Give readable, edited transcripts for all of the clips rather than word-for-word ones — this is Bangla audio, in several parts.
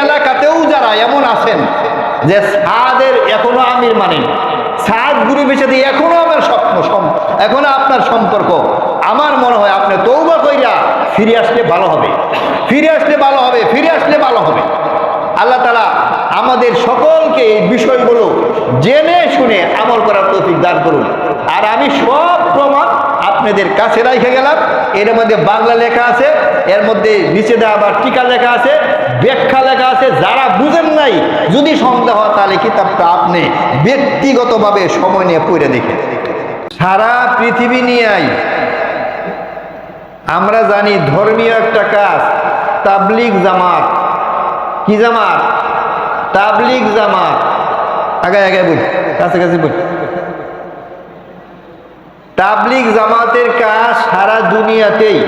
এলাকাতেও যারা এমন আছেন যে সাদের এখনো আমির মানেন, সাদ গ্রুপের সাথে এখনো আমার এখনো আপনার সম্পর্ক, আমার মনে হয় আপনি তওবা কইরা ফিরে আসলে ভালো হবে, ফিরে আসলে ভালো হবে, ফিরে আসলে ভালো হবে। আল্লাহ তাআলা আমাদের সকলকে এই বিষয়গুলো জেনে শুনে আমল করার তৌফিক দান করুন। আর আমি সব প্রমাণ আপনাদের কাছে রেখে গেলাম। এর মধ্যে বাংলা লেখা আছে, এর মধ্যে নিচে দেওয়া আবার টিকা লেখা আছে, ব্যাখ্যা লেখা আছে। যারা বুঝেন নাই, যদি সন্দেহ হয় তাহলে কিতাবটা আপনি ব্যক্তিগতভাবে সময় নিয়ে পড়ে দেখেন। সারা পৃথিবী নিয়েই আমরা জানি ধর্মীয় একটা কাজ তাবলিগ জামাত। কি জামাত? তাবলিগ জামাত। আগে আগে বল, কাছাকাছি বল। তাবলিগ জামাতের কাজ সারা দুনিয়াতেই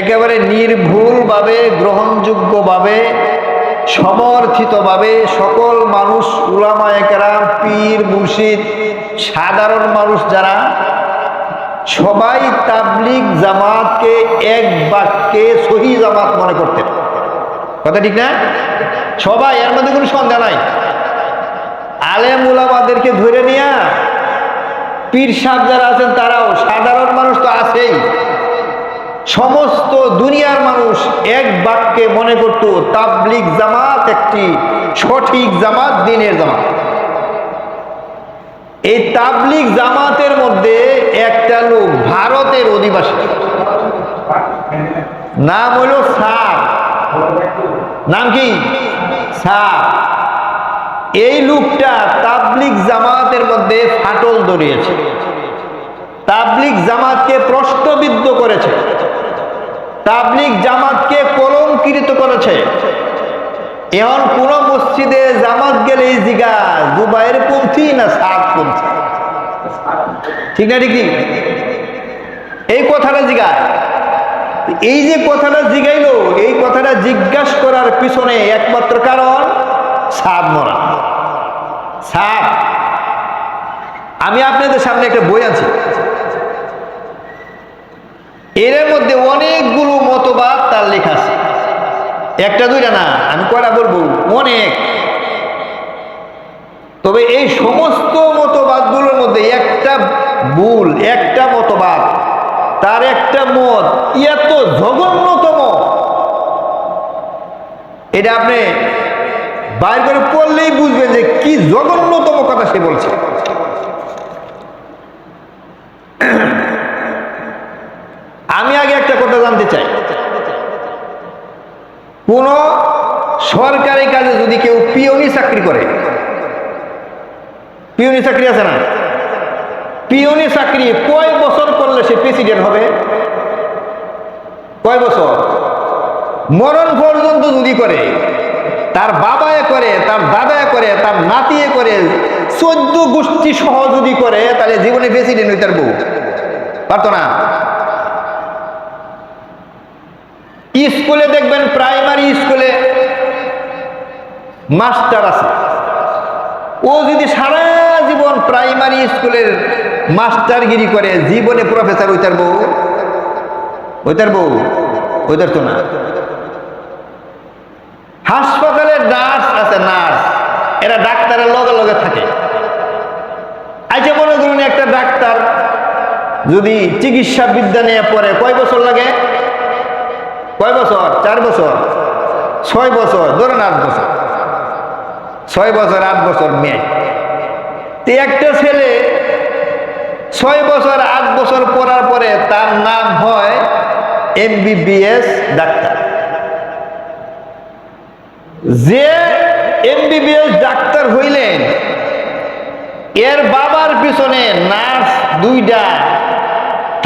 একেবারে নির্ভুলভাবে, গ্রহণযোগ্যভাবে, সমর্থিতভাবে সকল মানুষ, উলামায়ে কেরাম, পীর, মুর্শিদ, সাধারণ মানুষ যারা সবাই তাবলিগ জামাতকে এক বাক্যে সহি জামাত মনে করতেন। কথা ঠিক না? সবাই, এর মধ্যে কোনো সন্দেহ নাই। আলেম উলামাদেরকে ধরে নিয়া পীর সাহেব যারা আছেন তারাও, সাধারণ মানুষ তো আছেই, সমস্ত দুনিয়ার মানুষ এক বাক্যে মনে করত তাবলিগ জামাত একটি সঠিক জামাত, দিনের জামাত। এই তাবলিগ জামাতের মধ্যে একটা লোক ভারতের অধিবাসী, নাম হলো সাদ। নাম কি? সাদ। এই লোকটা তাবলিগ জামাতের মধ্যে ফাটল ধরিয়েছে, তাবলিগ জামাতকে প্রশ্নবিদ্ধ করেছে, তাবলিগ জামাতকে কলঙ্কিত করেছে। এখন কোন মসজিদে জামাত গেলে জিগা জুবাইর পন্থী না সাদ পন্থী, ঠিক না? ঠিক এই কথাটা জিগায়। এই যে কথাটা জিগাইলো, এই কথাটা জিজ্ঞাসা করার পিছনে একমাত্র কারণ সাদ মরা। সাদ, আমি আপনাদের সামনে একটা বই আছি, এর মধ্যে অনেকগুলো মতবাদ তার লেখা আছে। একটা দুইটা না, আমি কয়টা বলবো, অনেক। তবে এই সমস্ত মতবাদগুলোর মধ্যে একটা ভুল, একটা মতবাদ, তার একটা মত এত জঘন্যতম, এটা আপনি বাইর করে পড়লেই বুঝবেন যে কি জঘন্যতম কথা সে বলছে। আমি আগে একটা কথা জানতে চাই, কোন সরকারি কাজে যদি কেউ পিওনি চাকরি করে, পিওনি চাকরি আছে না, পিওনি চাকরি কয় বছর করলে সে প্রেসিডেন্ট হবে? কয় বছর? মরণ পর্যন্ত যদি করে, তার বাবায় করে, তার দাদায় করে, তার নাতিয়ে করে, 14 গোষ্ঠী সহ যদি করে, তাহলে জীবনে প্রেসিডেন্ট হইতে পারবো? পারতো না। স্কুলে দেখবেন, প্রাইমারি স্কুলে মাস্টার আছে, ও যদি সারা জীবন প্রাইমারি স্কুলের মাস্টারগিরি করে, জীবনে প্রফেসর হইতে পারবো? হইতে পারবো? হইতে পারতো না। হাসপাতালে নার্স আছে, নার্স, এরা ডাক্তারের লগে লগে থাকে। আচ্ছা মনে করুন একটা ডাক্তার যদি চিকিৎসা বিদ্যা নিয়ে পড়ে, কয় বছর লাগে? কয় বছর? 4 বছর, 6 বছর, ধরেন 8 বছর, 6 বছর 8 বছর মেয়ে। একটা ছেলে 6 বছর 8 বছর পড়ার পরে তার নাম হয় MBBS ডাক্তার। যে MBBS ডাক্তার হইলেন, এর বাবার পিছনে নার্স 2টা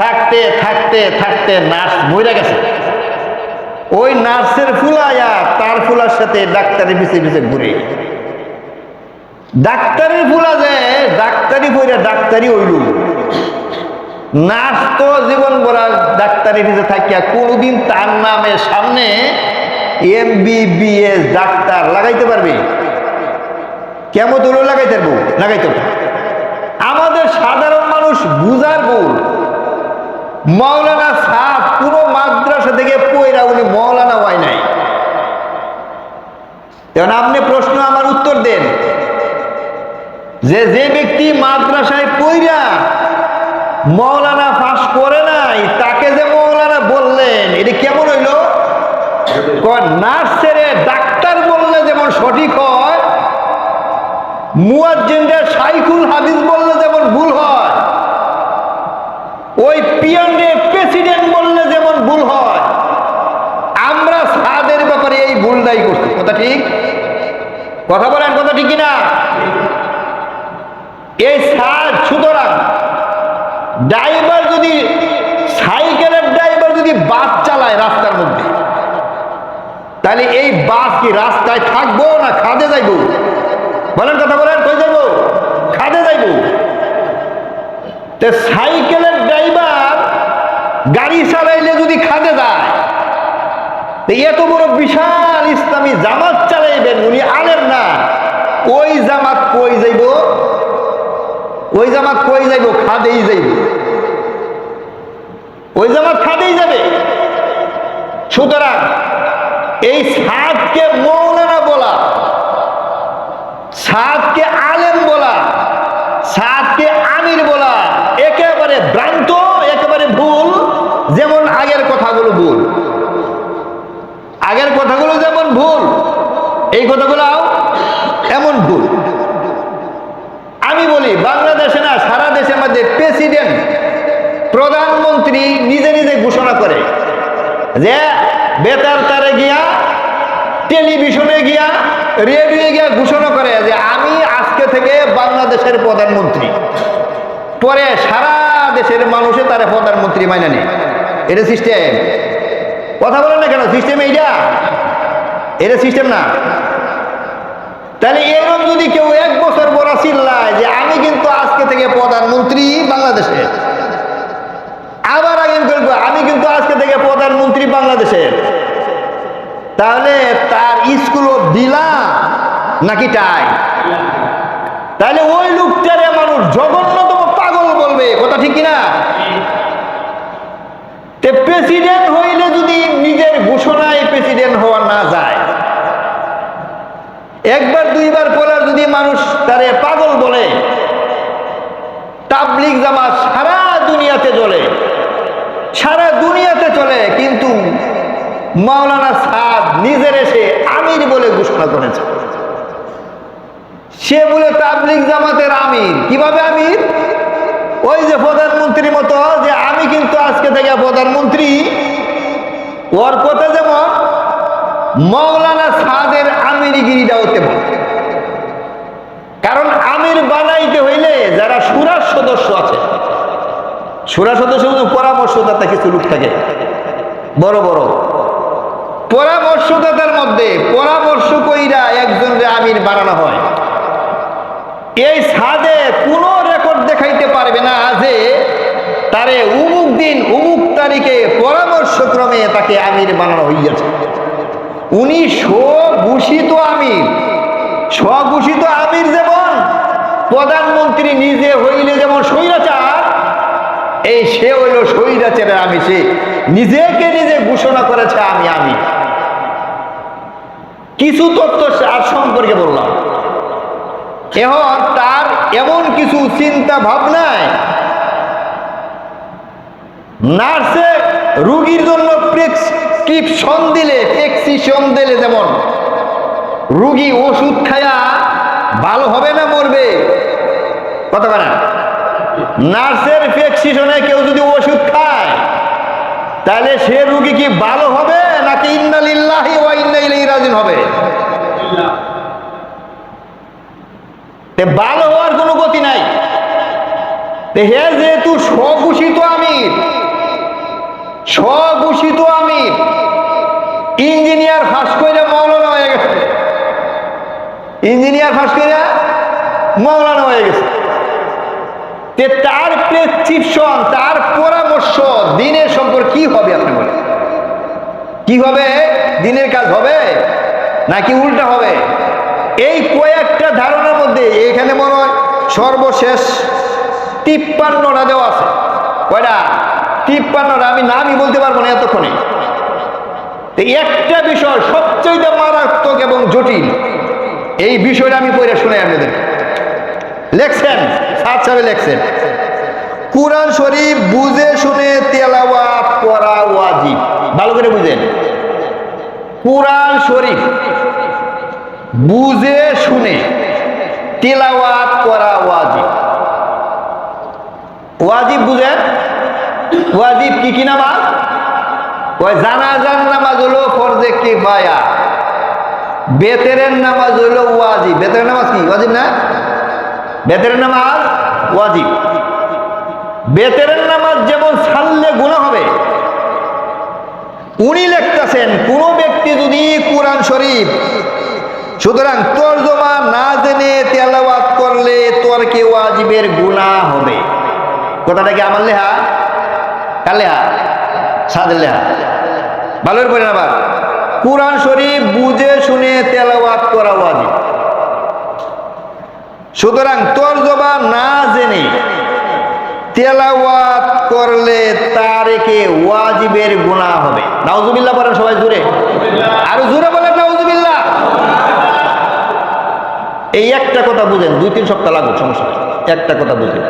থাকতে থাকতে থাকতে নার্স মরে গেছে। ওই নার্সের ফুলায়া তার ফুলার সাথে ডাক্তারের পিছিয়ে পিছিয়ে ঘুরে, ডাক্তারের ফুলা যে ডাক্তারি পড়ে ডাক্তারি হইল, নার্স তো জীবন ভরা ডাক্তারি পিছিয়ে থাকিয়া কোনোদিন তার নামের সামনে MBBS ডাক্তার লাগাইতে পারবে? কেমন হলেও লাগাইতে পারবো? লাগাইতে পারবো। আমাদের সাধারণ মানুষ বুঝার ভুল। মাওলানা সাহেব কোন মাদ্রাসা থেকে পয়রা উনি মাওলানা হয় নাই, এখন আপনি প্রশ্ন আমার উত্তর দেন, যে যে ব্যক্তি মাদ্রাসায় পইরা মৌলানা পাস করে নাই তাকে যে মৌলানা বললেন, এটা কেমন হইল? নার্সের ডাক্তার বললে যেমন সঠিক হয়, মুয়াজ্জিনদের শাইখুল হাদিস বললে যেমন ভুল হয়, ওই পিয়নরে প্রেসিডেন্ট বললে যেমন ভুল হয়, আমরা সাদের ব্যাপারে এই ভুলটাই করছি। কথা ঠিক? কথা বলেন, কথা ঠিক কিনা? এই সাদ, সুতরাং ড্রাইভার যদি, সাইকেলের ড্রাইভার যদি বাস চালায় রাস্তার মধ্যে, তাহলে এই বাস কি রাস্তায় থাকবো না খাদে যাইব? বলেন, কথা বলেন, কই যাইব? খাদে যাইব। তো সাইকেলের ড্রাইভার গাড়ি চালাইলে যদি খাদে যায়, এত বড় বিশাল ইসলামী জামাত চালাইবেন, উনি আলেম না, ওই জামাত কই যাইব? ওই জামাত কই যাইব? খাদেই যাইব। ওই জামাত খাদেই যাবে। সুতরাং এই সাদকে মৌলানা বলা, সাদকে আলেম বলা, সাদকে আমির বলা একেবারে ভ্রান্ত, একেবারে ভুল। যেমন আগের কথাগুলো ভুল, আগের কথাগুলো যেমন ভুল, এই কথাগুলো এমন ভুল। আমি বলি, বাংলাদেশে না, সারা দেশের মধ্যে প্রেসিডেন্ট, প্রধানমন্ত্রী নিজে নিজে ঘোষণা করে যে বেতার তারে গিয়া, টেলিভিশনে গিয়া, রেডিও গিয়া ঘোষণা করে যে আমি আজকে থেকে বাংলাদেশের প্রধানমন্ত্রী। পরে সারা দেশের মানুষে তারা প্রধানমন্ত্রী মাইনা নেয়। এটা সিস্টেম? কথা বলেন না কেন? সিস্টেম এইটা? এটা সিস্টেম না। তাহলে এরকম যদি কেউ এক বছর পর চিল্লায় যে আমি কিন্তু আজকে থেকে প্রধানমন্ত্রী বাংলাদেশের, আবার আগে বলবো আমি কিন্তু আজকে থেকে প্রধানমন্ত্রী বাংলাদেশের, তাহলে তার স্কুল দিলা নাকি টাই? তাহলে ওই লোকটারে মানুষ জঘন্যতম পাগল বলবে। কথা ঠিক কিনা? প্রেসিডেন্ট হইলে যদি নিজের ঘোষণায় প্রেসিডেন্ট হওয়া না যায়, একবার দুইবার পরে যদি মানুষ তারে পাগল বলে, তাবলিগ জামাত সারা দুনিয়াতে চলে, সারা দুনিয়াতে চলে, কিন্তু মাওলানা সাদ নিজের এসে আমির বলে ঘোষণা করেছে। সে বলে তাবলিগ জামাতের আমির। কিভাবে আমির? ওই যে প্রধানমন্ত্রীর মতো, যে আমি কিন্তু আজকে থেকে প্রধানমন্ত্রী। ওর কথা যেমন, মাওলানা সাদের আমিরগিরিটাও তেমন। কারণ আমির বানাইতে হইলে যারা সুরার সদস্য আছে, সুরার সদস্য পরামর্শদাতা কিছু লোক থাকে, বড় বড় পরামর্শদাতার মধ্যে পরামর্শ কইরা একজনকে আমির বানানো হয়। এই সাদে কোনো রেকর্ড দেখাইতে পারবে না যে তারে অমুক দিন অমুক তারিখে পরামর্শক্রমে তাকে আমির বানানো হইয়াছে। উনি স্বঘোষিত আমির। স্বঘোষিত আমির যেমন প্রধানমন্ত্রী নিজে হইলে যেমন স্বৈরাচার, এই সে হইল স্বৈরাচারের আমির। সে নিজেকে নিজে ঘোষণা করেছে আমি আমির। কিছু তথ্য আর সম্পর্কে বললাম। এখন তার এমন কিছু চিন্তা ভাবনায়, নার্সে রুগীর জন্য প্রেসক্রিপশন দিলে, প্রেসক্রিপশন দিলে যেমন রুগী ওষুধ খায়া ভালো হবে না মরবে, কথা বলে না? নার্সের প্রেসক্রিপশনে কেউ যদি ওষুধ খায়, তাহলে সে রুগী কি ভালো হবে নাকি ইন্না লিল্লাহি ওয়া ইন্না ইলাইহি রাজিউন হবে? ভালো হওয়ার কোনো গতি নাই। হে যেহেতু স্বঘোষিত আমির, স্বঘোষিত আমির, ইঞ্জিনিয়ার ফাঁস করে মৌলানা হয়ে গেছে, ইঞ্জিনিয়ার ফাঁস করে মৌলানা হয়ে গেছে। তার প্রেসক্রিপশন, তার পরামর্শ দিনের সম্পর্কে কি হবে? আপনি বলেন, কি হবে? দিনের কাজ হবে নাকি উল্টা হবে? এই কয়েকটা ধারণার মধ্যে এখানে মনে হয় সর্বশেষ 53টা দেওয়া আছে। কয়টা? 53টা। আমি নামই বলতে পারবো না এতক্ষণে। তো একটা বিষয় সবচেয়ে মারাত্মক এবং জটিল, এই বিষয়টা আমি পড়ে শুনে আপনাদের লেখছেন, সাত সাহেব লেখছেন, কুরআন শরীফ বুঝে শুনে তেলাওয়াত করা ওয়াজিব। ভালো করে বুঝেন, কুরআন শরীফ বুঝে শুনে তেলাওয়াত করা ওয়াজিব। ওয়াজিব বুঝেন, ওয়াজিব কি কি নামাজ? ওই জানাজার নামাজ হলো ফরজে কিফায়া, বেতেরের নামাজ হলো ওয়াজিব। বেতেরের নামাজ কি ওয়াজিব না? বেতেরের নামাজ ওয়াজিব। বেতেরের নামাজ যেমন ছাড়লে গুনাহ হবে, উনি লিখতেছেন কোন ব্যক্তি যদি কুরআন শরীফ সুতরাং তরজমা না জেনে তেলাওয়াত করলে তরকে ওয়াজিবের গুনাহ হবে। কথাটা কি আমার লেহা? কার লেহা? সাদের লেহা। ভালো করে পড়েন আবার, কুরআন শরীফ বুঝে শুনে তেলাওয়াত করা ওয়াজিব। সুতরাং তরজমা না জেনে তেলাওয়াত করলে তারকে ওয়াজিবের গুনাহ হবে। নাউজুবিল্লাহ বলেন সবাই জোরে, আরো জোরে বলেন নাউজুবিল্লাহ। এই একটা কথা বুঝেন, 2-3 সপ্তাহ লাগুক সমস্যা নেই, একটা কথা বুঝেন।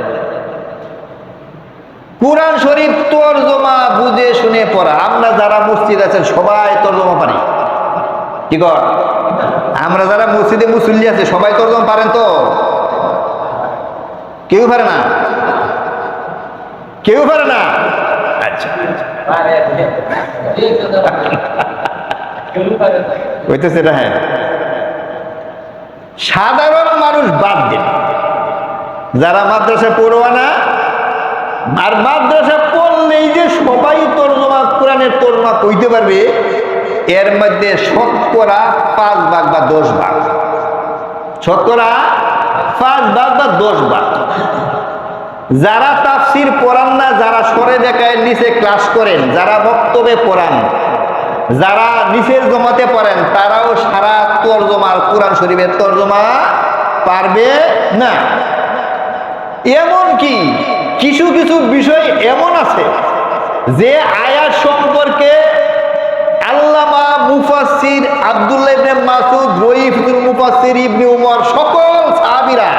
কুরআন শরীফ তরজমা বুঝে শুনে পড়া। আমরা যারা মসজিদ আছেন সবাই তরজমা পারি, কি কর? আমরা যারা মসজিদে মুসল্লি আছে সবাই তরজমা পারেন তো? কেউ পারে না? কেউ পারে না? আচ্ছা, হইতেছে এটা। হ্যাঁ, সাধারণ মানুষ বাদ দেন, যারা মাদ্রাসায় পড়ুয়া না, আর মাদ্রাসা পড়লেই যে সবাই তরজমা কোরআনের তরজমা কইতে পারবে, এর মধ্যে শতকরা 5 ভাগ বা 10 ভাগ, শতকরা 5 ভাগ বা 10 ভাগ। যারা তাফসির পড়ান না, যারা সরে দেখায় নিচে ক্লাস করেন, যারা বক্তব্যে পড়ান, যারা নিচের জমাতে পড়েন, তারাও সারা তরজমার কোরআন শরীফের তরজমা পারবে না। এমন কি কিছু কিছু বিষয় এমন আছে যে আয়াত সম্পর্কে আল্লামা মুফাসসির আব্দুল্লাহ ইবনে মাসউদ, রইফুল মুফাসসির ইবনে উমর সকল সাহাবীরা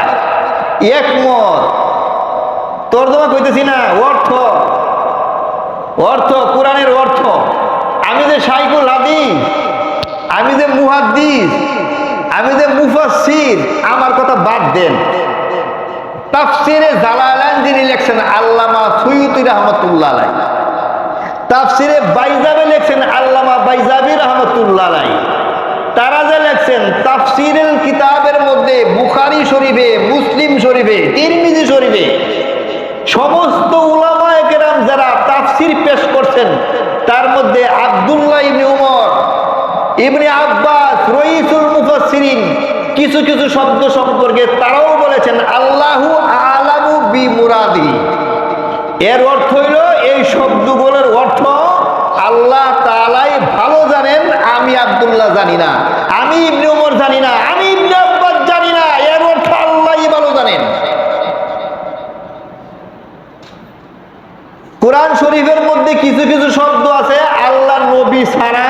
একমত। তরজমা কইতেছি না, অর্থ, অর্থ কোরআনের অর্থ। আমি যে শাইখুল হাদিস, আমি যে মুহাদ্দিস, আমি যে মুফাসসির, আমার কথা বাদ দেন। তাফসিরে জালালাইন যিনি লিখছেন আল্লামা সুয়ুতী রাহমাতুল্লাহ আলাইহি, তাফসিরে বাইজাবি লিখছেন আল্লামা বাইজাবি রাহমাতুল্লাহ আলাইহি। তারা যে লিখছেন তাফসিরের কিতাবের মধ্যে বুখারী শরীফে, মুসলিম শরীফে, তিরমিজি শরীফে সমস্ত উলামায়ে কেরাম যারা তাফসির পেশ করছেন, তার মধ্যে আব্দুল্লাহ ইবনে উমর, ইবনে আব্বাস, রইসুল মুফাসসিরিন কিছু কিছু শব্দ সম্পর্কে তারাও বলেছেন আল্লাহু আ'লামু বিমুরাদি। এর অর্থ হইল এই শব্দগুলোর অর্থ আল্লাহ তাআলাই ভালো জানেন, আমি আব্দুল্লাহ জানি না, আমি ইবনে উমর জানি না, আমি ইবনে আব্বাস জানি না। এর অর্থ আল্লাহই ভালো জানেন। কোরআন শরীফের মধ্যে কিছু কিছু শব্দ আছে আল্লাহ নবী ছাড়া,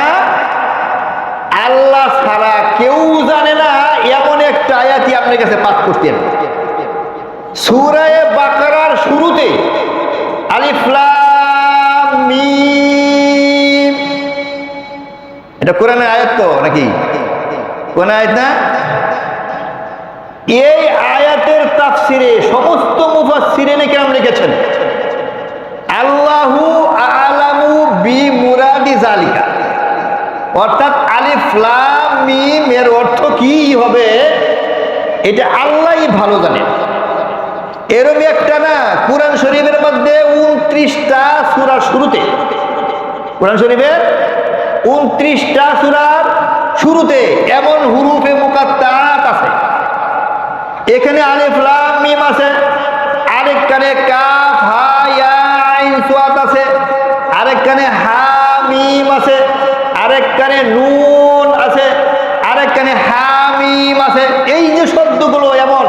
আল্লাহ ছাড়া কেউ জানে না, এমন একটা আয়াতই আপনার কাছে পাঠ করতেন। সূরা বাকারার শুরুতে আলিফ লাম মিম, এটা কোরআনের আয়াত তো নাকি? কোন আয়াত না? এই আয়াতের তাফসিরে সমস্ত মুফাসসিরিনে কেরাম লিখেছেন আল্লাহু আ'লামু বিমুরাদি যালিকা, অর্থাৎ আলিফ লাম মিম এর অর্থ কি হবে এটা আল্লাহই ভালো জানেন। এরকম একটা না, কুরআন শরীফের মধ্যে 29টা সূরার শুরুতে, কুরআন শরীফের 29টা সূরার শুরুতে এমন হুরুফে মুকাত্তারাত আছে। এখানে আলিফ লাম মিম আছে, আরেকখানে কাফ হা ইয়া আইন সাদ আছে, আরেকখানে হা মিম আছে, আরেকখানে নুন আছে, আরেকখানে হামিম আছে। এই যে শব্দগুলো এমন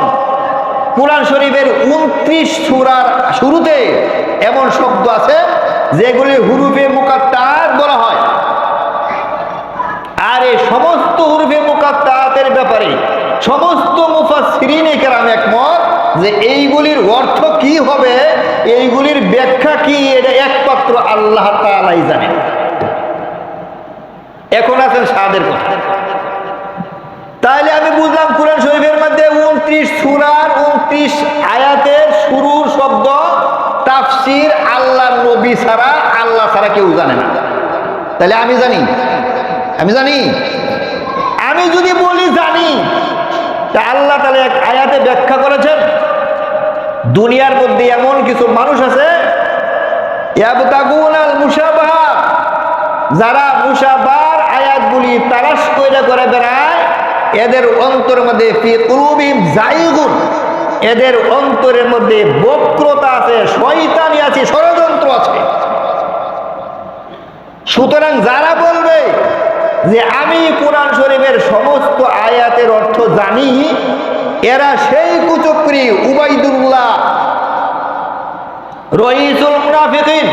কুরআন শরীফের 29 সূরার শুরুতে এমন শব্দ আছে যেগুলি হুরুফে মুকাত্তারাত বলা হয়। আর এই সমস্ত হুরুফে মুকাত্তাতের ব্যাপারে সমস্ত মুফাসসিরিনে কেরাম একমত যে এইগুলির অর্থ কি হবে, এইগুলির ব্যাখ্যা কি, এটা একমাত্র আল্লাহ তাআলাই জানেন। এখন আছেন সাদের কথা। তাহলে আমি বুঝলাম কুরআন শরীফের মধ্যে 29 সূরার 29 আয়াতের শুরুর শব্দ তাফসীর আল্লাহর নবী ছাড়া, আল্লাহ ছাড়া কেউ জানে না। তাহলে আমি জানি, আমি যদি বলি জানি, তা আল্লাহ তাআলা এক আয়াতে ব্যাখ্যা করেছেন দুনিয়ার মধ্যে এমন কিছু মানুষ আছে ইয়াবতাগুনাল মুশাবাহা, যারা মুশাবাহর আয়াতগুলি তালাশ করে বেড়ায়, এদের অন্তরের মধ্যে ফি কুলুবিহিম যায়গুন, এদের অন্তরের মধ্যে বক্রতা আছে, শয়তানি আছে, ষড়যন্ত্র আছে। সুতরাং যারা বলবে যে আমি কোরআন শরীফের সমস্ত আয়াতের অর্থ জানি, এরা সেই কুচক্রী উবাইদুল্লাহ রইসুল মুনাফিকিন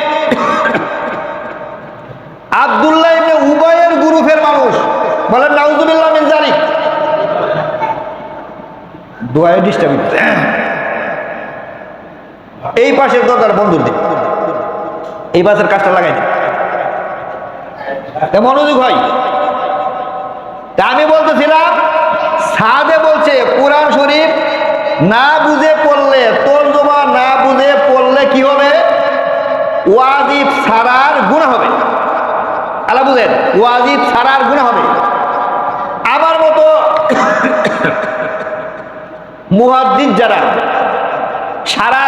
আব্দুল্লাহ ইবনে উবাইয়ের গ্রুপের মানুষ। বলেন নাউজুবিল্লাহ মিন যালিক। দোয়ায় ডিস্টার্ব হচ্ছে। এই পাশের দরজার বন্ধুর দিন, এই পাশের কাজটা লাগাই দিন, মনোযোগ হয়। তা আমি বলতেছিলাম সাদে বলছে কোরআন শরীফ না বুঝে পড়লে, তরজমা না বুঝে পড়লে কি হবে? ওয়াজিব ছাড়ার গুনাহ হবে। আল্লাহ বুঝেন, ওয়াজিব ছাড়ার গুনাহ হবে। আমার মতো মুহাদ্দিস যারা সারা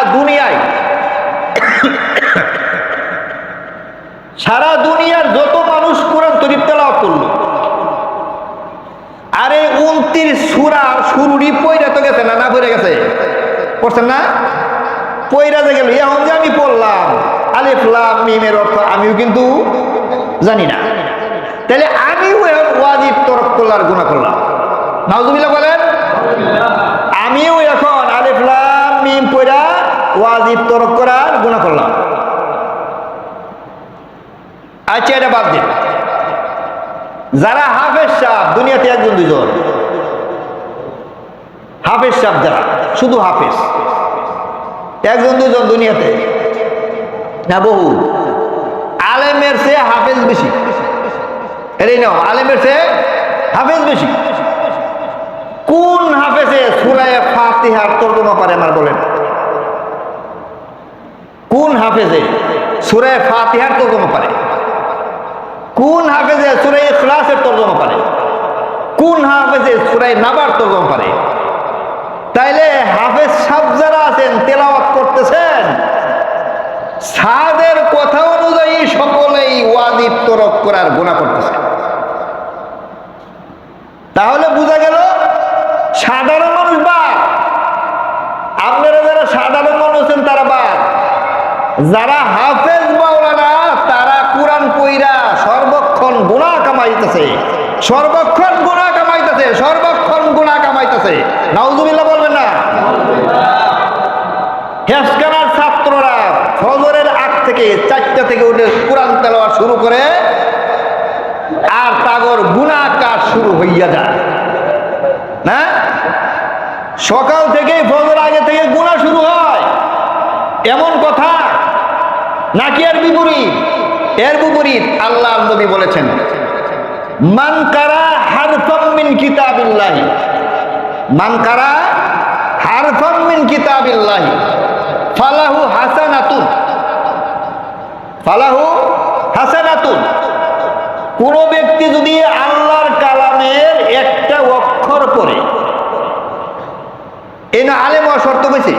দুনিয়ার যত মানুষ কোরআন শরীফ তেলাওয়াত করলো, আরে 29 সূরার শুরুরই পয়রা তো গেছে না পড়ে গেছে, পড়ছেন না? পয়রা যে গেল, এখন যে আমি পড়লাম আলিফ লাম মিমের অর্থ আমিও কিন্তু জানি না। তাহলে আমিও এখন ওয়াজিব তরক করলার গুনাহ করলাম। নাউজুবিল্লাহ বলেন। আমিও এখন আলিফ লাম মিম পড়া ওয়াজিব তরক করার গুনাহ করলাম। আচ্ছা, এটা বাদ দিন। যারা হাফেজ সাহেব, দুনিয়াতে একজন দুজন হাফেজ সাহেব, যারা শুধু হাফেজ, একজন দুজন দুনিয়াতে না, বহু আলেমের চেয়ে হাফেজ বেশি। এটাই নাও, আলেমের চেয়ে হাফেজ বেশি। কোন হাফেজে সূরা ফাতিহার তরজমা পারে আমার বলেন? কোন হাফেজে সূরা ফাতিহার তরজমা পারে? কোন হাফেজে সূরা ইখলাসের তরজমা পারে? কোন হাফেজে সূরা নাবার তরজমা পারে? তাইলে হাফেজ সাহেব যারা আছেন তেলাওয়াত করতেছেন, সাদের কথা অনুযায়ী সকলেই ওয়াজিব তরক করার গুনাহ করতেছেন। তাহলে বোঝা গেল সাধারণ মানুষ বাদ, আপনারা যারা সাধারণ মানুষ আছেন তারা বাদ। যারা হাফেজ মাওলানা, তারা কোরআন পইরা সর্বক্ষণ গুনাহ কামাইতেছে, সর্বক্ষণ গুনাহ কামাইতেছে, সর্বক্ষণ গুনাহ কামাইতেছে। নাউজুবিল্লাহ বলবেন না? হেফজখানার ছাত্ররা ফজরের আগ থেকে 4টা থেকে উঠে কোরআন তেলাওয়াত শুরু করে, আর তাগর গুনাহ কাজ শুরু হইয়া যায় না? সকাল থেকেই ফজর আগে থেকে গুনাহ শুরু হয়, এমন কথা নাকি? এর বিপরীত, এর বিপরীত আল্লাহর নবী বলেছেন, মান কারা হারফাম মিন কিতাবিল্লাহি, মান কারা হারফাম মিন কিতাবিল্লাহি ফালাহু হাসানাতুন, ফালাহু হাসানাতুন। কোন ব্যক্তি যদি আল্লাহর কালামের একটা অক্ষর পড়ে, এই না আলেম হওয়ার শর্ত কইছে,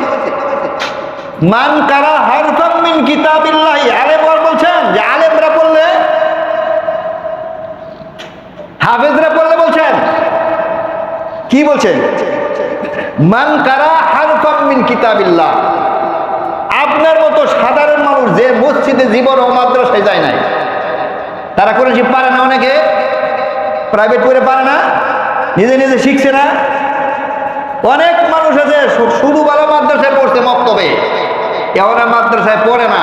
মান কারা হারফাম মিন কিতাবিল্লাহি, আলেম বলছেন যে আলেমরা পড়লে, হাফেজরা পড়লে বলছেন কি বলছেন? মান কারা হারফাম মিন কিতাবিল্লাহ। আপনার মতো সাধারণ মানুষ যে মসজিদে জীবন ও মাদ্রাসায় যায় নাই, তারা কোরআন শরীফ পারে না, অনেকে প্রাইভেট পড়ে পারে না, নিজে নিজে শিখছে না। অনেক মানুষ আছে শুধু ভালো মাদ্রাসায় পড়ছে মক্তবে, এওরা মাদ্রাসায় পড়ে না,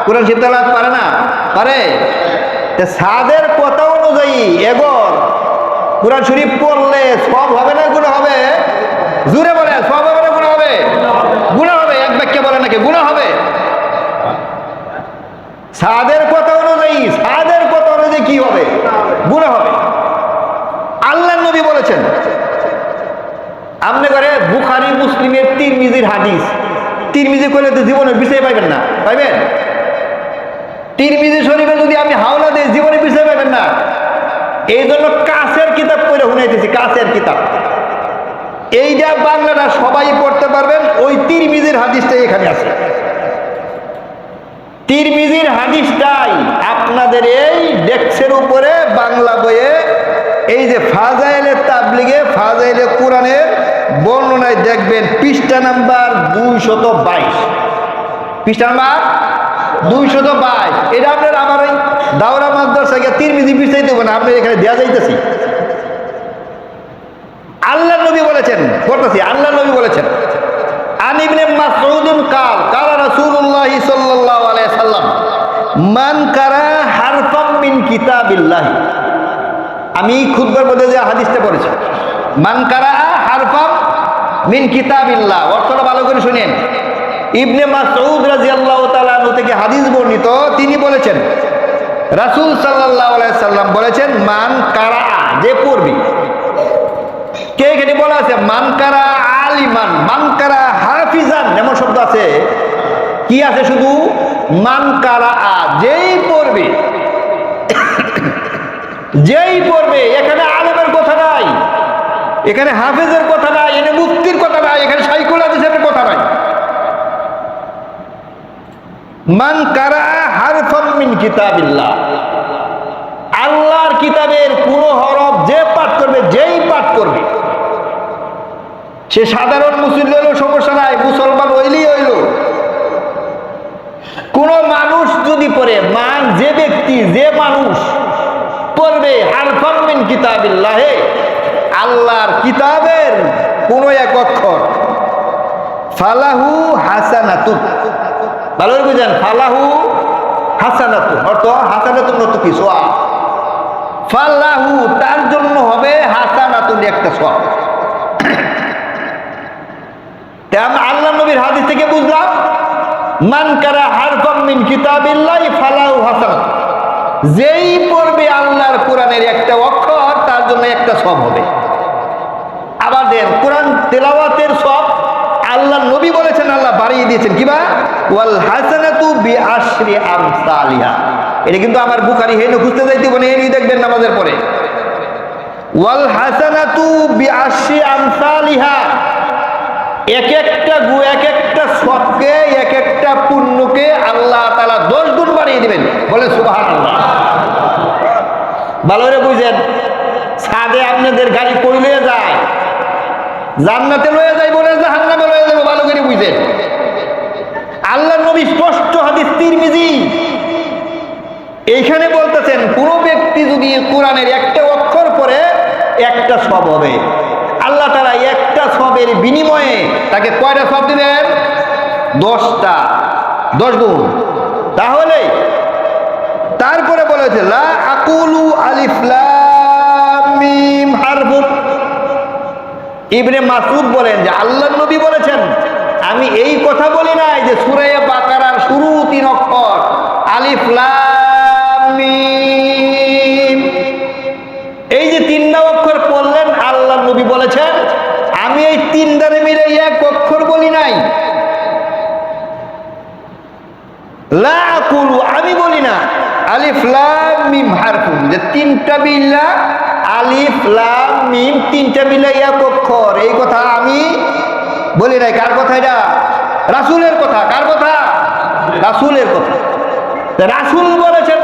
কোরআন শরীফ তেলাওয়াত পারে না। পারে সাদের কথা অনুযায়ী এগর কোরআন শরীফ পড়লে সব হবে না গুনাহ হবে? জোরে বলে, সব হবে না গুনাহ হবে? গুনাহ হবে। এক বাক্যে বলে নাকি গুনাহ হবে? সাদের কথা অনুযায়ী কি হবে? গুনাহ হবে। আল্লাহ নবী বলেছেন, আপনি করে বুখারী মুসলিমের তিরমিজির হাদিস, তিরমিজি করলে তো জীবনে বিষয় পাইবেন না, পাইবেন? তিরমিজি শরীফে যদি আমি হাওলা দিই জীবনে বিষয় পাইবেন না। এই জন্য কাছের কিতাব পড়ে শুনাইতেছি, কাছের কিতাব। এইটা বাংলাটা সবাই পড়তে পারবেন। ওই তিরমিজির হাদিসটাই এখানে আছে। তিরমিজির হাদিসটাই আপনাদের এই ডেস্কের উপরে বাংলা বইয়ে এই যে ফাজাইলে তাবলিগে ফাজাইলে কোরআনের বর্ণনায় দেখবেন পৃষ্ঠা নাম্বার 222, পৃষ্ঠা নাম্বার 222। এটা আপনার আমার ওই দাওরা মাদ্রাসায় তিরমিজি পৃষ্ঠাই দেবো না, আপনার এখানে দেওয়া যাইতেছি। আল্লাহ নবী বলেছেন, পড়তেছি, আল্লাহ নবী বলেছেন, আন ইবনে মাসউদ কাল কালা রাসূলুল্লাহ সাল্লাল্লাহু আলাইহি সাল্লাম মান কারা হারফাম মিন কিতাবিল্লাহ। আমি খুতবার মধ্যে যে হাদিসটা পড়েছি, মান কারা হারফাম মিন কিতাবিল্লাহ, অর্থটা ভালো করে শুনেন। ইবনে মাসউদ রাদিয়াল্লাহু তাআলা আনহু থেকে হাদিস বর্ণিত, তিনি বলেছেন রাসূল সাল্লাল্লাহু আলাইহি সাল্লাম বলেছেন, মান কারা, যে পড়বি। কে এখানে বলা আছে মান কারা আলিমান, মান কারা হাফিজান, এমন শব্দ আছে? কি আছে? শুধু মান কারা, যেই পড়বে, যেই পড়বে। এখানে আলেমের কথা নাই, এখানে হাফিজের কথা নাই, এখানে মুফতির কথা নাই, এখানে শাইখুল হাদিসের কথা নাই। মান কারা হারফাম মিন কিতাবিল্লাহ, আল্লাহর কিতাবের কোন হরফ যে পাঠ করবে, যেই পাঠ করবে, সে সাধারণ মুসলিম হইলেও সমস্যা নাই, মুসলমান হইলেই হইল। কোন মানুষ যদি পড়ে, মান যে ব্যক্তি, যে মানুষ পড়বে হারফাম মিন কিতাবিল্লাহ, আল্লাহর কিতাবের কোন এক অক্ষর, ফালাহু হাসানাতুন, ভালো করে বুঝেন, ফালাহু হাসানাতুন অর্থ হাসানাতুন অর্থ কি? সওয়াব। ফালাহু তার জন্য হবে হাসানাতুন, একটা সওয়াব। আল্লাহ নবীর হাদিস থেকে বুঝলাম মান কারা হারফাম মিন কিতাবিল্লাহ ফালাহু হাসানাতুন, যেই পড়বে আল্লাহর কোরআনের একটা অক্ষর, তার জন্য একটা সওয়াব হবে। আবার দেন কোরআন তেলাওয়াতের সওয়াব আল্লাহ নবী বলেছেন, আল্লাহ বাড়িয়ে দিয়েছেন কিবা, ওয়াল হাসানাতু বিআশরি আমসালিহা। এটা কিন্তু আমার বুখারী হেন খুঁজতে যাইতে বনে, এই দেখবেন নামাজের পরে, ওয়াল হাসানাতু বিআশরি আমসালিহা, এক একটা সবকে, এক একটা পুণ্যকে আল্লাহ তাআলা 10 গুণ বাড়িয়ে দিবেন। বলে সুবহানাল্লাহ। ভালো করে বুঝেন, ছাদে আপনাদের গাড়ি কই লয়ে যায়, জান্নাতে লয়ে যায় বলে জাহান্নামে লয়ে যাবে, ভালো করে বুঝেন। আল্লাহ নবী স্পষ্ট হাদিস তিরমিজি এইখানে বলতেছেন, কোন ব্যক্তি যদি কোরআনের একটা অক্ষর পড়ে একটা সওয়াব হবে। আল্লাহ তাআলা একটা সওয়াবের বিনিময়ে তাকে কয়টা সওয়াব দিবেন? 10টা, 10 গুণ। তাহলে তারপরে বলেছে লা আকুলু আলিফ লাম মিম হারফুন। ইবনে মাসউদ বলেন যে আল্লাহ নবী বলেছেন, আমি এই কথা বলি নাই যে সূরা বাকারার শুরু 3 অক্ষর আলিফ লাম মিম, এই যে 3টা অক্ষর পড়লেন, আল্লাহ নবী বলেছেন আমি এই 3টারে মিলে এক অক্ষর বলি নাই। লা আকুলু, আমি বলি না আলিফ লাম মিম হারফুন, যে 3টা বিল্লা আলিফ লাম মিম, 3টা মিলে এক অক্ষর, এই কথা আমি বলি নাই। কার কথা এটা? রাসূলের কথা। কার কথা? রাসূলের কথা। রাসূল বলেছেন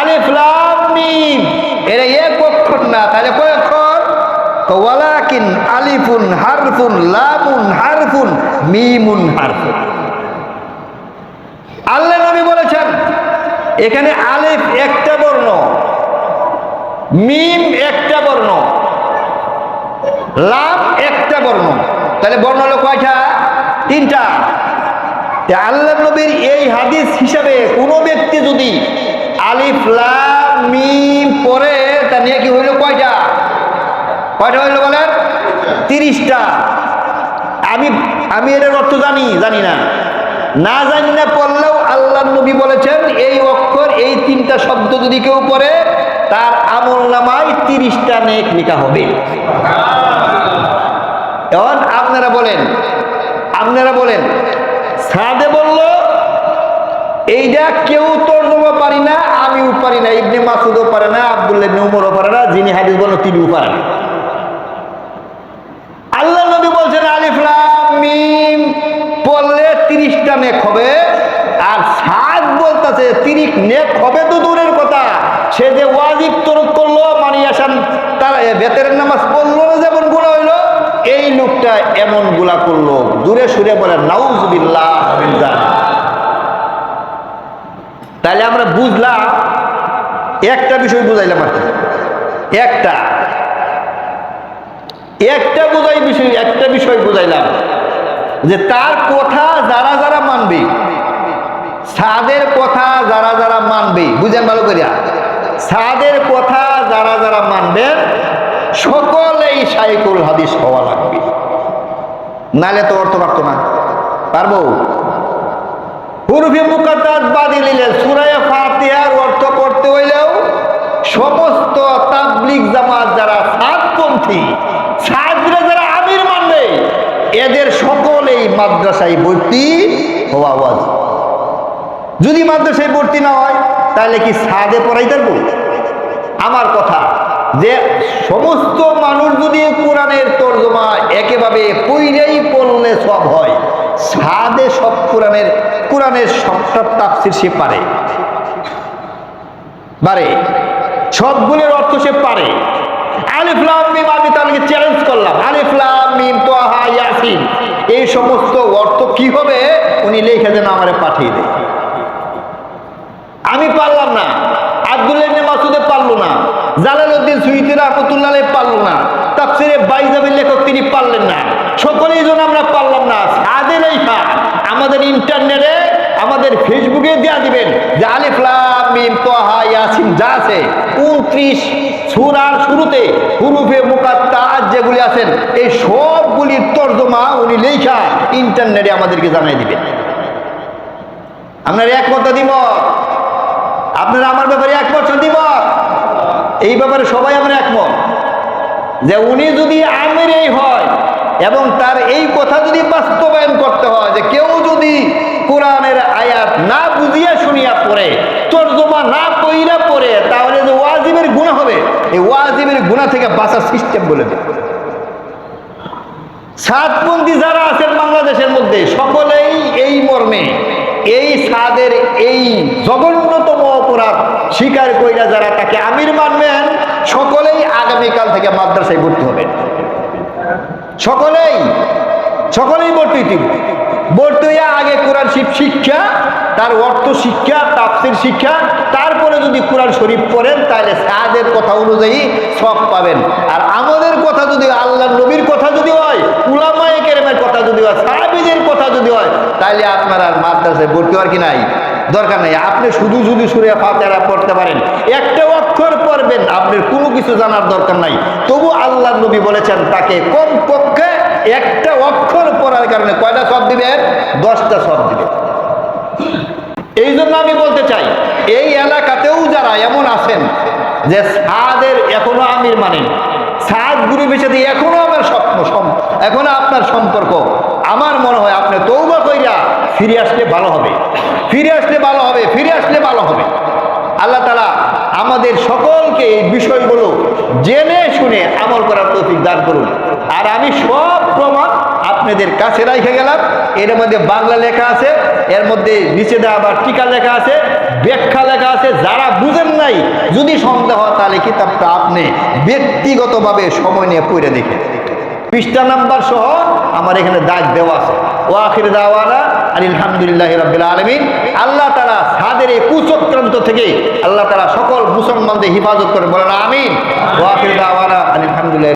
আলিফ লাম মিম, এরা এক অক্ষর না, তাহলে কয় অক্ষর? ওয়ালাকিন আলিফুন হারফুন লামুন হারফুন মিমুন হারফুন। আল্লাহ নবী বলেছেন এখানে আলিফ একটা বর্ণ, মিম একটা বর্ণ, লাম একটা বর্ণ, তাহলে বর্ণ হলো কয়টা? 3টা। আল্লাহ নবীর এই হাদিস হিসাবে কোনো ব্যক্তি যদি আলিফ লাম মিম পড়ে, তা নিয়ে কি হইল কয়টা? কয়টা হইল বলেন? 30টা। আমি এর অর্থ জানি না, না জানি না পড়লেও আল্লাহ নবী বলেছেন এই অক্ষর, এই 3টা শব্দ যদি কেউ পড়ে তার আমলনামায় 30টা নেক লেখা হবে। এখন আপনারা বলেন সাদে বলল এইটা কেউ তর্জমা পারি না, আমিও পারি না, ইবনে মাসুদও পারে না, আব্দুল্লাহ ইবনে উমরও পারে না, যিনি হাদিস বলেন তিনিও পারেন। আল্লাহ নবী বলছেন আলিফ লাম মিম পড়লে 30টা নেক হবে, আর সাদ বলতেছে 30 নেক হবে তো দূরের কথা, সে যে ওয়াজিব তরক করলো মানে আসান তার বেতের নামাজ পড়লো না যেমন গুনাহ হইলো, এই লোকটা এমন গুনাহ করলো। দূরে সুরে বলেন নাউজুবিল্লাহ মিন যালিক। তাহলে আমরা বুঝলাম, একটা বিষয় বুঝাইলাম আর কি, একটা বিষয় বুঝাইলাম যে তার কথা যারা যারা মানবে, সাদের কথা যারা যারা মানবে, বুঝেন ভালো করিয়া, সাদের কথা যারা যারা মানবেন সকলেই শাইখুল হাদিস হওয়া লাগবে, নালে তো অর্থ পারতো না। পারবো? হুরুফে মুকাদ্দাস বাদ দিলে সূরা ফাতিহার অর্থ পড়তে হইলেও সমস্ত তাবলীগ জামাত যারা সাদপন্থী, সাদরে যারা আমির মানবে, এদের সকলেই মাদ্রাসায় ভর্তি হওয়া ওয়াজিব। যদি মাদ্রাসায় ভর্তি না হয় তাহলে কি সাদে পড়াইতে পারবো? আমার কথা যে সমস্ত মানুষ যদি কোরআনের তরজমা একেভাবে পড়লেই পড়লে সব হয়, সাদে সব কোরআনের সবটা তাফসীর সে পারে, সবগুলোর অর্থ সে পারে। আলিফ লাম মিম, আমি তাকে চ্যালেঞ্জ করলাম, আলিফ লাম মিম তাহা ইয়াসিন এই সমস্ত অর্থ কি হবে উনি লিখে দেন, আমারে পাঠিয়ে দেয়। আমি পারলাম না, আব্দুল্লাহ ইবনে মাসউদে পারলো না, জালালউদ্দিন সুয়ুতী রাহমাতুল্লাহ আলাইহি পারলো না, তাফসীরে বাইজাবির লেখক তিনি পারলেন না, সকলেই যেন আমরা পারলাম না। সাদে লেখা আমাদের ইন্টারনেটে, আমাদের ফেসবুকে দেয়া দিবেন যে আলিফ লাম মিম তাহা ইয়াসিন যা আছে 29 সূরার শুরুতে হুরুফে মুকাত্তাআত যেগুলি আছেন এই সবগুলির তরজমা উনি লেখা ইন্টারনেটে আমাদেরকে জানাই দিবেন। আপনার একমত দ্বিমত? আপনারা আমার ব্যাপারে একমত দ্বিমত? এই ব্যাপারে সবাই আমরা একমত যে উনি যদি আমিরই হয় এবং তার এই কথা যদি বাস্তবায়ন করতে হয় যে কেউ যদি কোরআনের আয়াত না বুঝিয়া শুনিয়া পড়ে, তরজমা না কইরা পড়ে, তাহলে যে ওয়াজিবের গুনাহ হবে, এই ওয়াজিবের গুনাহ থেকে বাঁচার সিস্টেম বলে দেয়। সাদপন্থী যারা আছেন বাংলাদেশের মধ্যে সকলেই এই মর্মে এই সাদের এই জঘন্যতম অপরাধ স্বীকার কইরা যারা তাকে আমির মানবেন সকলেই আগামীকাল থেকে মাদ্রাসায় ভর্তি হবেন। সকলেই ভর্তি হইয়া আগে কোরআন শিক্ষা, তার অর্থ শিক্ষা, তাফসীর শিক্ষা, তারপরে যদি কোরআন শরীফ পড়েন তাহলে সাদের কথা অনুযায়ী সব পাবেন। আর আমাদের কথা যদি আল্লাহর নবীর কথা যদি হয়, উলামায়ে কেরামের কথা যদি হয়, সাহাবীদের কথা যদি হয়, তাহলে আপনার আর মাদ্রাসায় ভর্তি হওয়ার কি নাই, দরকার নাই। আপনি শুধু সূরা ফাতিহা পড়তে পারেন, একটা অক্ষর পড়বেন, আপনার কোনো কিছু জানার দরকার নাই। তবু আল্লাহর নবী বলেছেন তাকে কমপক্ষে একটা অক্ষর পড়ার কারণে কয়টা সওয়াব দিবেন? 10টা সওয়াব দিবেন। এই জন্য আমি বলতে চাই, এই এলাকাতেও যারা এমন আছেন যে সাদের এখনো আমির মানেন, সাদ গ্রুপের সাথে এখনো আমার স্বপ্ন, এখনো আপনার সম্পর্ক, আমার মনে হয় আপনি তওবা কইরা ফিরে আসলে ভালো হবে। আল্লাহ তাআলা আমাদের সকলকে এই বিষয়গুলো জেনে শুনে আমল করার তৌফিক দান করুন। আর আমি সব প্রমাণ আপনাদের কাছে রেখে গেলাম। এর মধ্যে বাংলা লেখা আছে, এর মধ্যে নিচে দেওয়া আবার টিকা লেখা আছে, ব্যাখ্যা লেখা আছে। যারা বুঝেন নাই, যদি সন্দেহ হয় তাহলে কিতাবটা আপনি ব্যক্তিগতভাবে সময় নিয়ে পড়ে দেখেন, পৃষ্ঠা নাম্বার সহ আমার এখানে দাগ দেওয়া আছে। ওয়া আখির দাওয়ানা আলহামদুলিল্লাহি রাব্বিল আলামিন। আল্লাহ তাআলা সাদের এই কুচক্রান্ত থেকে আল্লাহ তাআলা সকল মুসলমানদের হিফাজত করে, বলেন আমিন। ওয়া আখির দাওয়ানা আলহামদুলিল্লাহ।